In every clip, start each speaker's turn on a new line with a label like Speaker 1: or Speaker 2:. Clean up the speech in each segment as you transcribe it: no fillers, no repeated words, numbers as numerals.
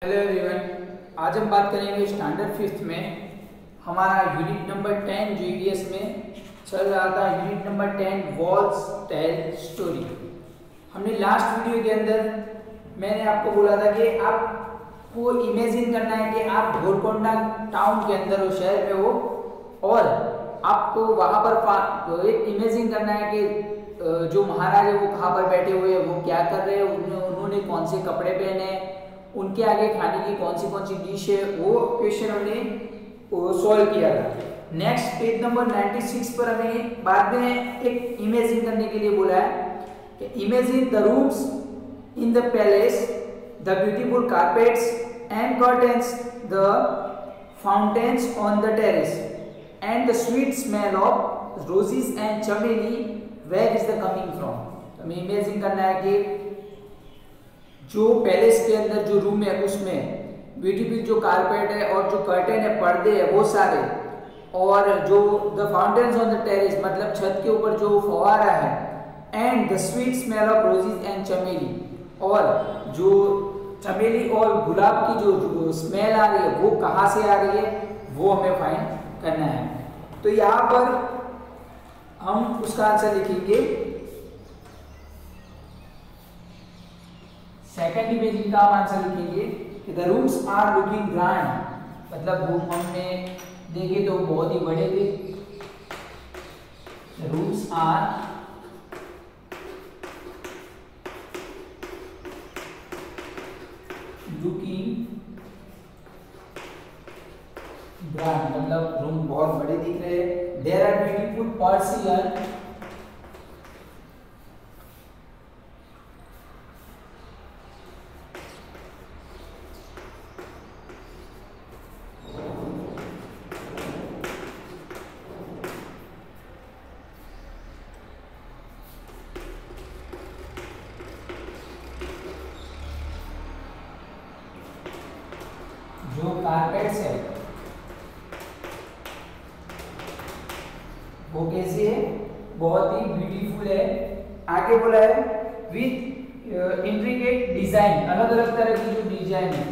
Speaker 1: Hello everyone, आज हम बात करेंगे स्टैंडर्ड फिफ्थ में हमारा यूनिट नंबर 10 जीडीएस में चल रहा था। Unit number 10 walls tell story. हमने लास्ट वीडियो के अंदर मैंने आपको बोला था कि आपको इमेजिन करना है कि आप गोलकोंडा टाउन के अंदर हो, शहर में हो, और आपको वहाँ पर एक इमेजिन करना है कि जो महाराज है वो कहाँ पर बैठे हुए हैं, वो क्या कर रहे हैं, उन्होंने कौन से कपड़े पहने हैं, उनके आगे खाने की कौन सी डिश है। वो क्वेश्चन हमने सॉल्व किया था। नेक्स्ट पेज नंबर 96 पर हमें बाद में एक इमेजिन करने के लिए बोला है कि imagine the rooms in the palace, the beautiful carpets and curtains, the fountains on the terrace and the sweet smell of roses and चमेली, where is the coming from. हमें इमेजिन करना है कि जो पैलेस के अंदर जो रूम है उसमें ब्यूटीफुल जो कारपेट है और जो कर्टेन है, पर्दे है वो सारे, और जो the fountains on the terrace मतलब छत के ऊपर जो फव्वारा है, and the sweet smell of roses and चमेली, और जो चमेली और गुलाब की जो स्मेल आ रही है वो कहाँ से आ रही है, वो हमें फाइंड करना है। तो यहाँ पर हम उसका आंसर लिखेंगे। सेकंड इमेजिन का हम आंसर लिखेंगे कि the rooms are looking grand, मतलब रूम हमने देखे तो बहुत ही बड़े थे। The rooms are looking grand, मतलब रूम बहुत बड़े दिख रहे हैं। देयर आर ब्यूटीफुल पर्सियन, जो कारपेट्स है वो कैसी है, बहुत ही ब्यूटीफुल है। आगे बोला है विथ इंट्रिकेट डिजाइन, अलग अलग तरह की जो डिजाइन है,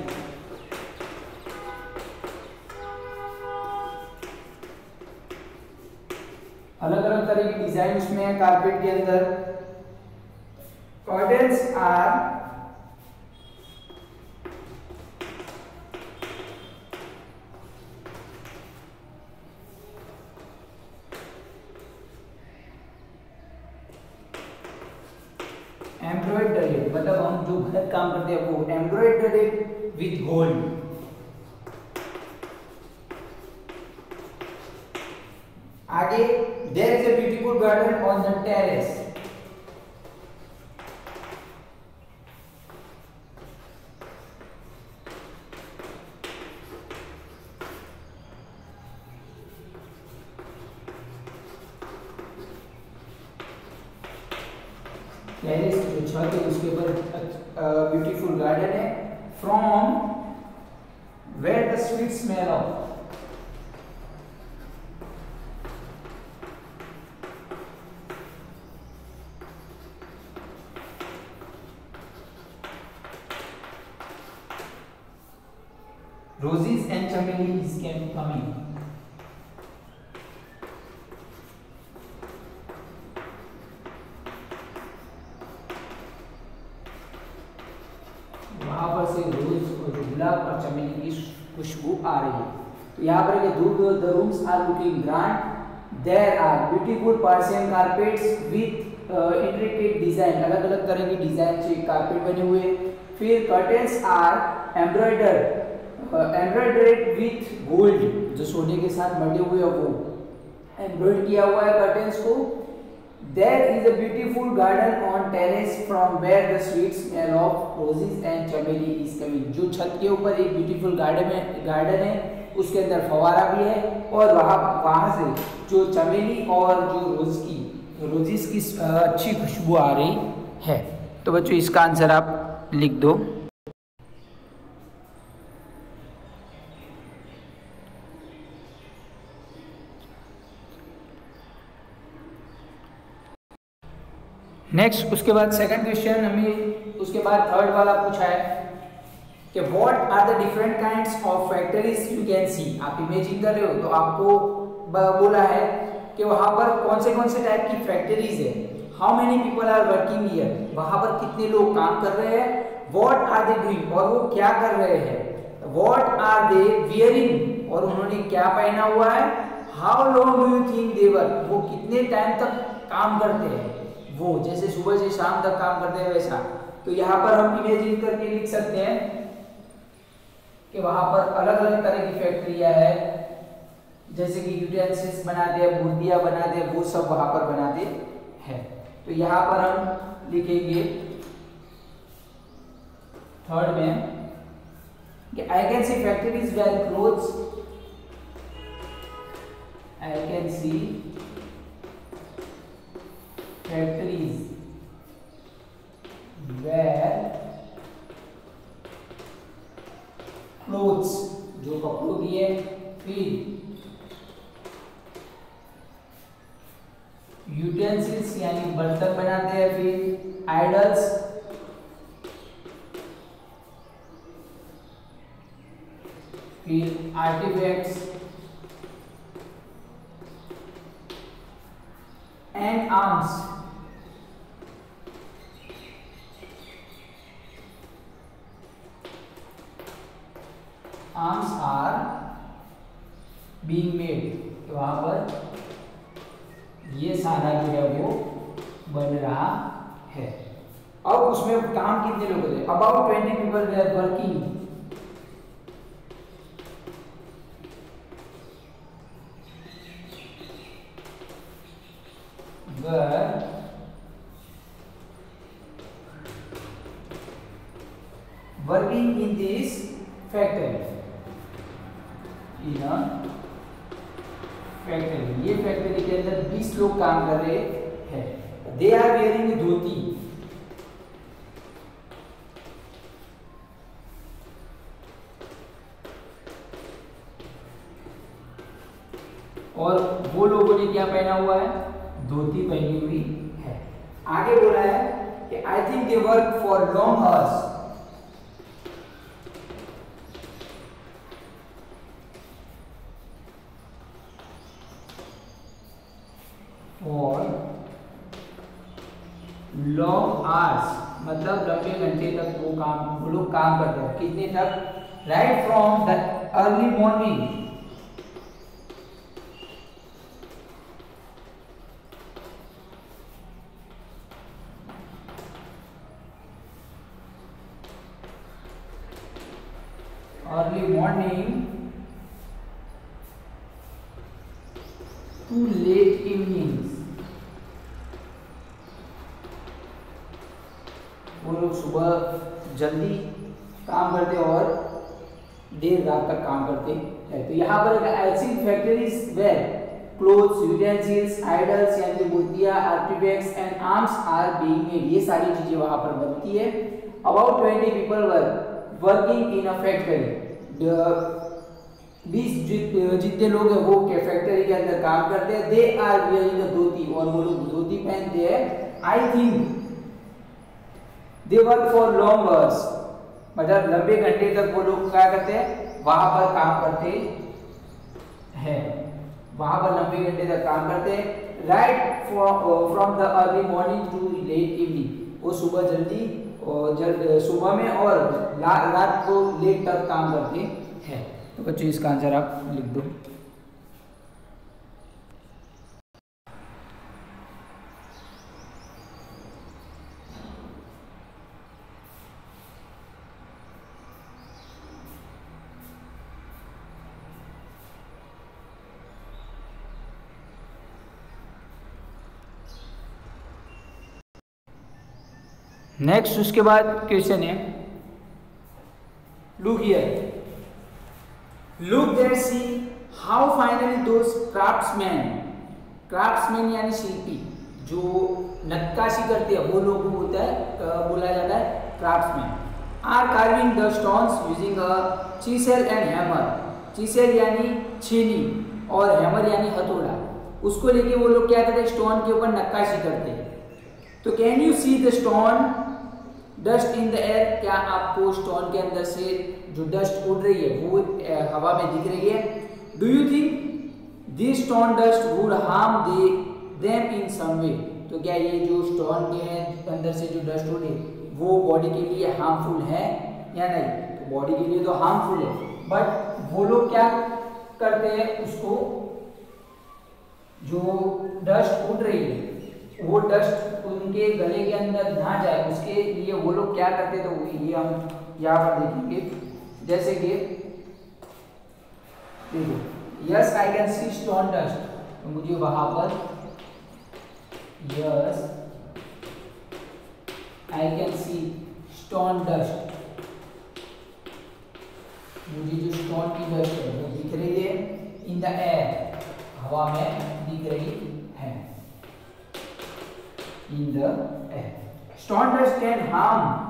Speaker 1: अलग अलग तरह की डिजाइन उसमें है कारपेट के अंदर। कर्टेन्स आर एम्ब्रॉयडरी, मतलब हम जो भरत काम करते हैं वो एम्ब्रॉयडरी विथ गोल्ड। आगे there is a beautiful garden on the terrace, terrace जो छत है उसके ऊपर ब्यूटीफुल गार्डन है। From where the sweet smell of, roses and chमेलीज coming। वहां पर से रोज और गुलाब और चमेली की खुशबू आ रही है। तो यहाँ पर the rooms are looking grand, there are beautiful Persian carpets with intricate design, अलग अलग तरह की डिजाइन से कारपेट बने हुए। फिर curtains are embroidered with gold, जो सोने के साथ मटे हुए हैं वो एम्ब्रॉयड किया हुआ है कर्टेन्स को। There is a beautiful garden on terrace from where the sweet smell of roses and चमेली is coming। जो छत के ऊपर एक ब्यूटीफुल गार्डन है उसके अंदर फवारा भी है, और वहाँ से जो चमेली और जो रोजेस की अच्छी खुशबू आ रही है। तो बच्चों इसका आंसर आप लिख दो। नेक्स्ट उसके बाद सेकंड क्वेश्चन हमें उसके बाद थर्ड वाला पूछा है कि what are the different kinds of factories you can see. आप इमेजिन कर रहे हो तो आपको बोला है कि वहां पर कौन से टाइप की फैक्ट्रीज है। How many people are working here, वहां पर कितने लोग काम कर रहे हैं। व्हाट आर दे डूइंग, और वो क्या कर रहे हैं। व्हाट आर दे वियरिंग, और उन्होंने क्या पहना हुआ है। How long do you think they work, वो कितने टाइम तक काम करते हैं। वो जैसे सुबह से शाम तक काम करते हैं वैसा। तो यहाँ पर हम इमेजिन करके लिख सकते हैं कि वहां पर अलग अलग तरह की फैक्ट्रियां है, जैसे कि यूटेंसिल्स बनाते हैं, मूर्तियां बनाते हैं, वो सब वहां पर बनाते हैं। तो यहाँ पर हम लिखेंगे थर्ड में कि I can see factories where clothes, I can see factories where clothes, जो कपड़ों की है। फिर यूटेंसिल्स यानी बर्तन बनाते हैं। फिर आइडल्स, फिर artifacts and arms. Arms are being made, तो वहां पर ये सारा जो है वो बन रहा है। अब उसमें काम कितने लोग होते हैं। About 20 people we are working, working in this factory, in a factory. ये फैक्ट्री के अंदर 20 लोग काम कर रहे हैं। दे आर वेयरिंग धोती, और वो लोगों ने क्या पहना हुआ है, धोती पहनी हुई है। आगे बोला है कि I think they work for long hours, और लॉन्ग आवर्स मतलब लंबे घंटे तक वो लोग काम करते हैं। कितने तक, right from the early morning, early morning to late evenings. वो लोग सुबह जल्दी काम करते और देर रात तक काम करते हैं। तो यहाँ पर ऐसी factories where clothes, utensils, idols यानी मूर्तियां, artifacts and arms are being made, ये सारी चीजें वहां पर बनती है। About 20 people were working in a factory, 20 जितने लोग हैं वो फैक्ट्री के अंदर काम करते हैं। दे आर वेयरिंग अ धोती, और वो लोग धोती पहनते हैं। I think they work for long hours, मतलब लंबे घंटे तक वो लोग क्या करते हैं, वहां पर काम करते हैं। वहां पर लंबे घंटे तक काम करते हैं। Right from the early morning to late evening, वो सुबह जल्दी और सुबह में और रात को लेट तक काम करते हैं। तो बच्चों इसका आंसर आप लिख दो। नेक्स्ट उसके बाद क्वेश्चन है, look here, look there see how finally those craftsman यानी शिल्पी, जो नक्काशी करते हैं वो लोग होता है, बोला जाता है craftsman, are carving the stones using a chisel and hammer. Chisel यानी छेनी और हैमर यानी हथौड़ा, उसको लेके वो लोग क्या करते हैं, स्टोन के ऊपर नक्काशी करते हैं। तो can you see the stone dust in the air, क्या आपको स्टोन के अंदर से जो डस्ट उड़ रही है वो हवा में दिख रही है? Do you think this stone dust would harm them in some way? तो क्या ये जो स्टोन के अंदर से जो डस्ट उड़ी वो बॉडी के लिए हार्मफुल है या नहीं? तो बॉडी के लिए तो हार्मफुल है, बट वो लोग क्या करते हैं, उसको जो डस्ट उड़ रही है वो डस्ट उनके गले के अंदर ना जाए, उसके लिए वो लोग क्या करते हैं? तो ये हम यहाँ पर देखेंगे। जैसे कि देखो, yes I can C stone dust, तो मुझे वहां पर yes I can C stone dust, मुझे जो स्टोन की डस्ट है वो दिख रही है इन द एयर, हवा में दिख रही है in the air. Stone dust can harm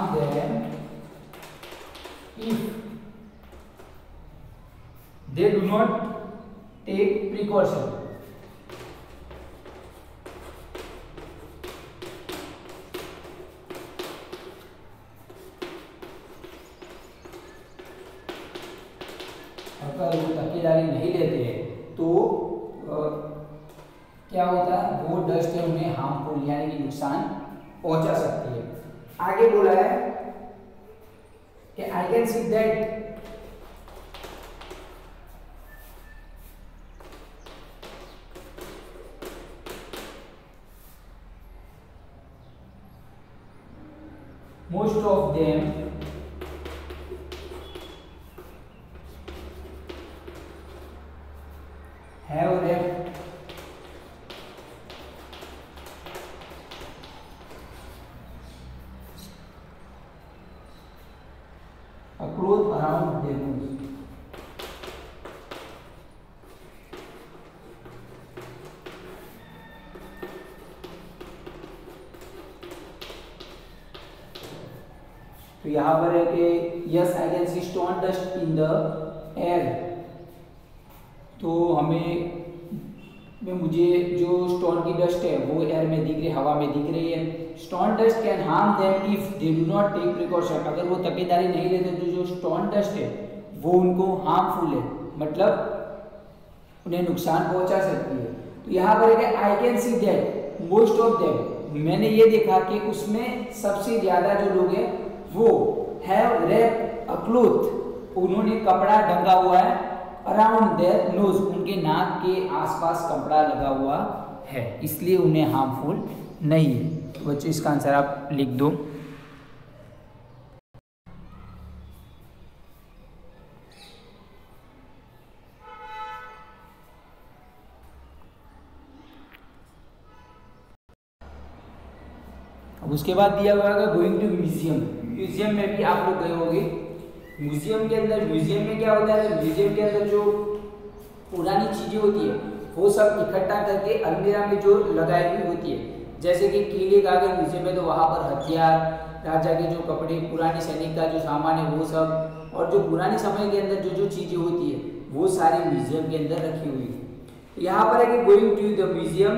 Speaker 1: them if they do not take precaution। अगर वो तकीदारी नहीं लेते हैं तो क्या होता है, वो डस्ट है उन्हें हार्मफुल यानी कि नुकसान पहुंचा सकती है। आगे बोला है कि I can see that most of them have left a cloth around their nose। तो यहां पर है कि yes I can C stone dust in the air, तो मुझे जो स्टोन की डस्ट है वो एयर में दिख रही, हवा में दिख रही है। Stone dust can harm them if they do not take precaution, अगर वो तकीदारी नहीं लेते तो जो स्टोन डस्ट है वो उनको हार्मफुल है, मतलब उन्हें नुकसान पहुंचा सकती है। तो यहाँ पर है आई can see that most of them, मैंने ये देखा कि उसमें सबसे ज्यादा जो लोग हैं वो हैव रैप्ड अ क्लॉथ, उन्होंने कपड़ा ढंगा हुआ है अराउंड देयर नोज, उनके नाक के आसपास कपड़ा लगा हुआ है, इसलिए उन्हें हार्मफुल नहीं है। तो बच्चों इसका आंसर आप लिख दो। अब उसके बाद दिया हुआ है गोइंग टू म्यूजियम। म्यूजियम में भी आप लोग गए होंगे। म्यूजियम के अंदर, म्यूजियम में क्या होता है, म्यूजियम के अंदर जो पुरानी चीजें होती है वो सब इकट्ठा करके अलमीरा में जो लगाई हुई होती है, जैसे कि किले का अगर म्यूजियम है तो वहाँ पर हथियार, राजा के जो कपड़े, पुराने सैनिक का जो सामान है वो सब, और जो पुराने समय के अंदर जो जो चीजें होती है वो सारी म्यूजियम के अंदर रखी हुई है। यहाँ पर है कि going to the museum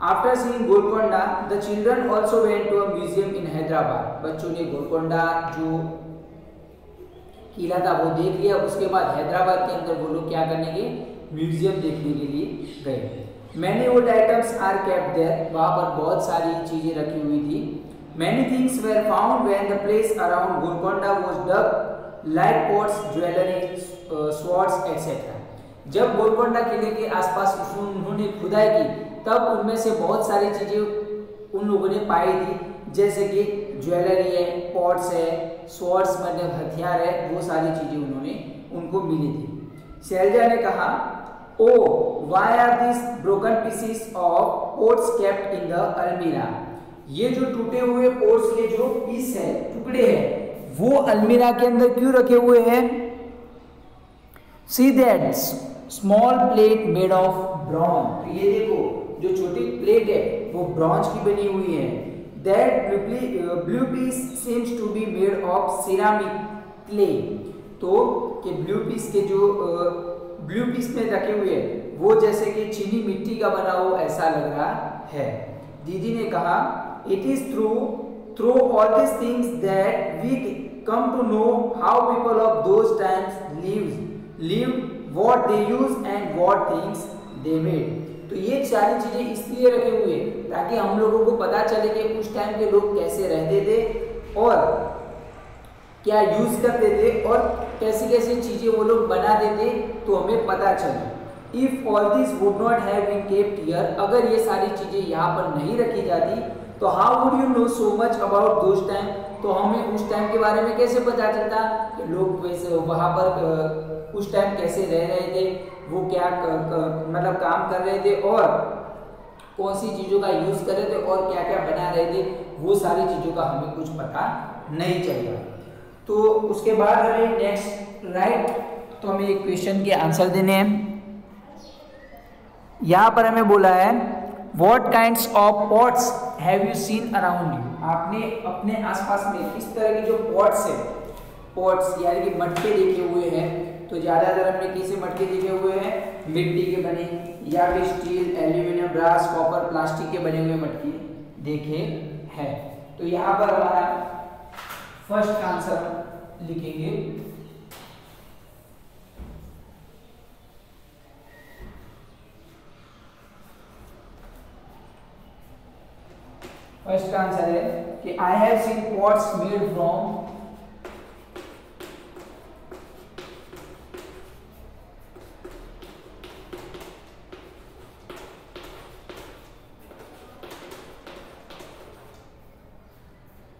Speaker 1: after seeing Golconda the children also went to a museum in Hyderabad. बच्चों ने गोलकोंडा जो किला था वो देख लिया, उसके बाद हैदराबाद के अंदर वो लोग क्या करने गए, म्यूजियम देखने के लिए गए। Many old items are kept there, वहाँ पर बहुत सारी चीजें रखी हुई थी। Many things were found when the place around Golconda was dug like pots, jewellery, swords etcetera. जब गोलकोंडा किले के आसपास उन्होंने खुदाई की तब उनमें से बहुत सारी चीजें उन लोगों ने पाई थी, जैसे कि ज्वेलरी है, पॉट्स है, स्वॉर्ड्स मतलब हथियार है, वो सारी चीजें उनको मिली थी। शैलजा ने कहा, oh why are this broken pieces of pots kept in the अलमीरा। ये जो टूटे हुए पोट्स के जो पीस है, टुकड़े हैं, वो अलमीरा के अंदर क्यों रखे हुए हैं? See that small plate made of bronze. तो ये देखो जो छोटी प्लेट है वो ब्रॉन्ज की बनी हुई है। That blue piece seems to be made of ceramic clay. तो कि ब्लू पीस के जो ब्लू पीस में रखे हुए वो जैसे कि चीनी मिट्टी का बना हो ऐसा लग रहा है। दीदी ने कहा it is through all this things that we come to know how people of those times live what they use and what things they made. तो ये सारी चीजें इसलिए रखे हुए ताकि हम लोगों को पता चले कि उस टाइम के लोग कैसे रहते थे और क्या यूज करते थे और कैसी कैसी चीजें वो लोग बनाते थे, तो हमें पता चले। If all this would not have been kept here, अगर ये सारी चीजें यहाँ पर नहीं रखी जाती तो how would you know so much about those time, तो हमें उस टाइम के बारे में कैसे पता चलता कि लोग वैसे वहाँ पर उस टाइम कैसे रह रहे थे, वो क्या मतलब काम कर रहे थे और कौन सी चीज़ों का यूज़ कर रहे थे और क्या क्या बना रहे थे, वो सारी चीज़ों का हमें कुछ पता नहीं चलेगा। तो उसके बाद हमें नेक्स्ट राइट, तो हमें एक क्वेश्चन के आंसर देने हैं। यहाँ पर हमें बोला है what kinds of pots have you seen around you, आपने अपने आसपास में किस तरह के जो पॉट्स है, पॉट्स यानी कि मटके देखे हुए हैं। तो ज़्यादातर हमने किसे मटके देखे हुए हैं, मिट्टी के बने या फिर steel, aluminium, brass, copper, plastic के बने हुए मटके देखे हैं। तो यहाँ पर हमारा फर्स्ट का आंसर लिखेंगे फर्स्ट का आंसर है कि I have seen pots made from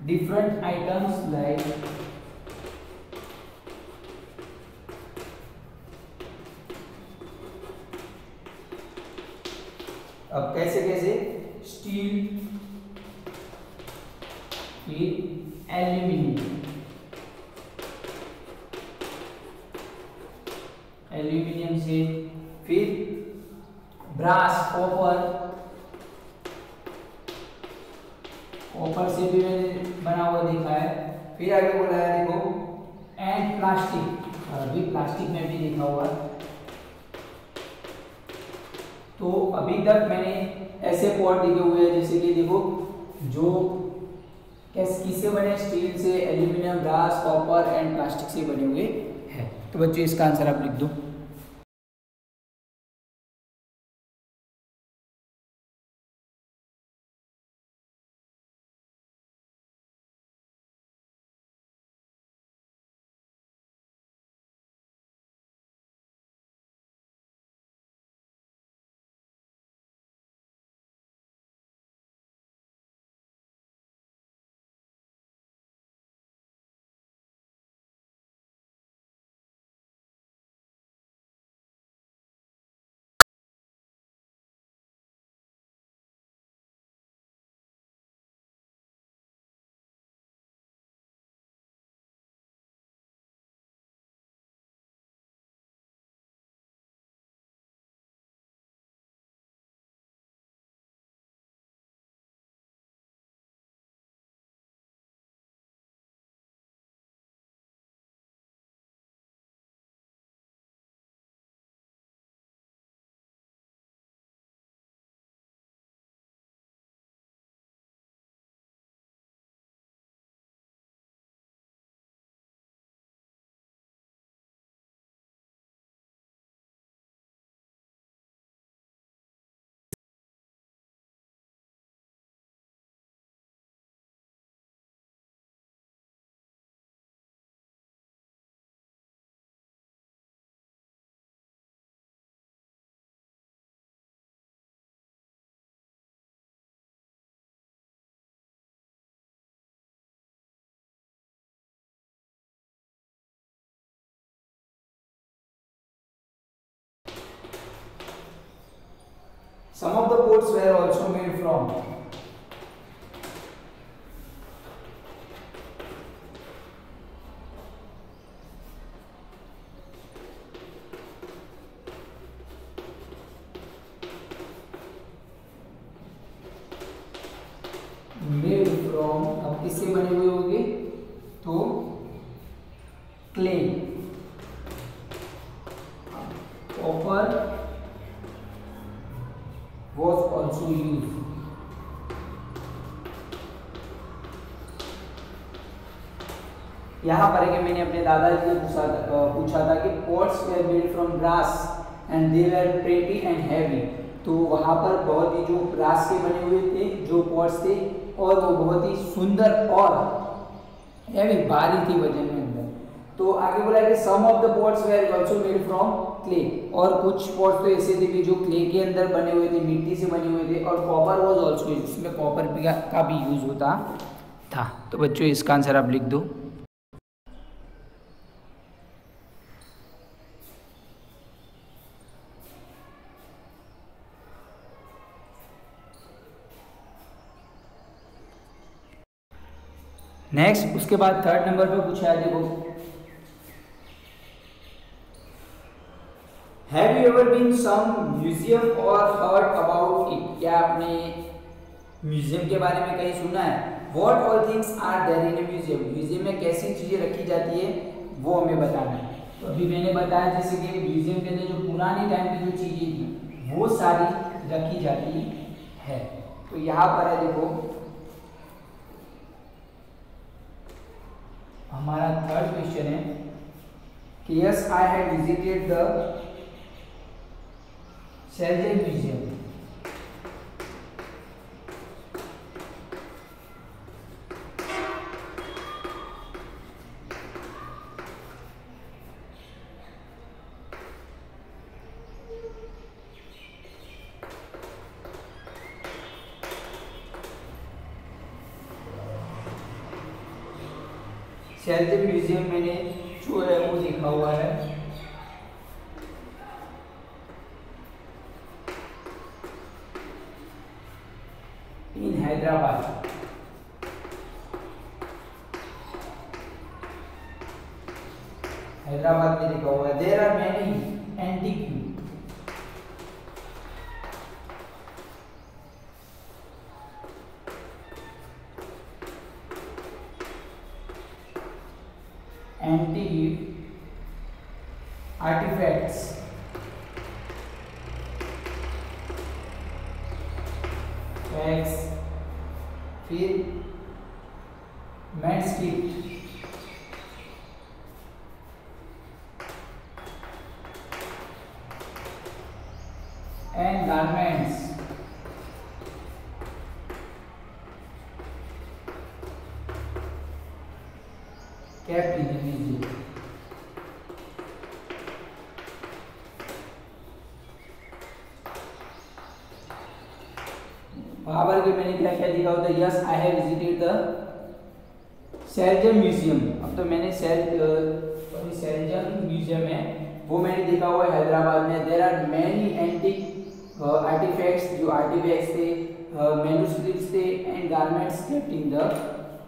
Speaker 1: different items like अब कैसे कैसे स्टील, फिर एल्यूमिनियम से, फिर ब्रास, कॉपर से भी मैंने बना हुआ देखा है। फिर आगे बोला है देखो एंड प्लास्टिक, अभी प्लास्टिक में भी देखा हुआ। तो अभी तक मैंने ऐसे पॉट देखे हुए हैं जैसे कि देखो जो किससे बने, स्टील से, aluminium, brass, copper and plastic से बने हुए हैं। तो बच्चों इसका आंसर आप लिख दो। Some of the pots were also made from अब किससे बने हुए होंगे, तो copper was also used. यहाँ पर मैंने अपने दादाजी से पूछा था कि pots were made from brass and they were pretty and heavy. तो वहाँ पर बहुत ही जो ब्रास के बने हुए थे जो पॉट्स थे और वो बहुत ही सुंदर और हैवी भारी थी वजन में अंदर। तो आगे बोला कि some of the pots were also made from clay, और कुछ पॉट्स तो ऐसे थे कि जो क्ले के अंदर बने हुए थे, मिट्टी से बने हुए थे, और कॉपर वाज आल्सो यूज्ड, इसमें कॉपर का भी यूज होता था। तो बच्चों इसका आंसर आप लिख दो। नेक्स्ट उसके बाद थर्ड नंबर पे पूछा है, देखो have you ever been some museum और हर्ड अबाउट इट, क्या आपने म्यूजियम के बारे में कहीं सुना है? What all things are there in a museum, museum में कैसी चीजें रखी जाती है वो हमें बताना है। तो अभी मैंने बताया जैसे कि म्यूजियम के अंदर जो पुरानी टाइम की जो चीजें थी वो सारी रखी जाती है। तो यहाँ पर है देखो हमारा थर्ड क्वेश्चन है कि yes I have visited the Sheldon museum. Sheldon museum मैंने जो है वो लिखा हुआ है इन हैदराबाद। हैदराबाद में लिखा हुआ है। There are many antique artifacts फिर manuscript and garments kept in the museum। वहां पर के मैंने क्या क्या लिखा होता है? Yes I have visited the Sheldon museum. अब तो मैंने शेल्डन म्यूजियम है वो मैंने देखा हुआ है हैदराबाद में। There are many antique artifacts, जो आर्टिफैक्ट्स थे, मैन्युस्क्रिप्ट्स थे and garments kept in the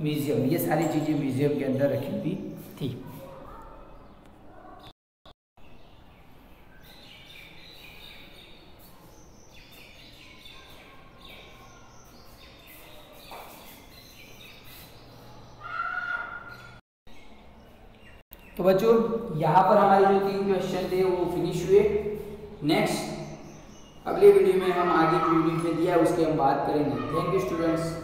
Speaker 1: museum. ये सारी चीज़ें म्यूजियम के अंदर रखी हुई थी। तो बच्चों यहाँ पर हमारे जो 3 क्वेश्चन थे वो फिनिश हुए। नेक्स्ट अगले वीडियो में हम आगे जो यूनिट में दिया है उसकी हम बात करेंगे। Thank you students.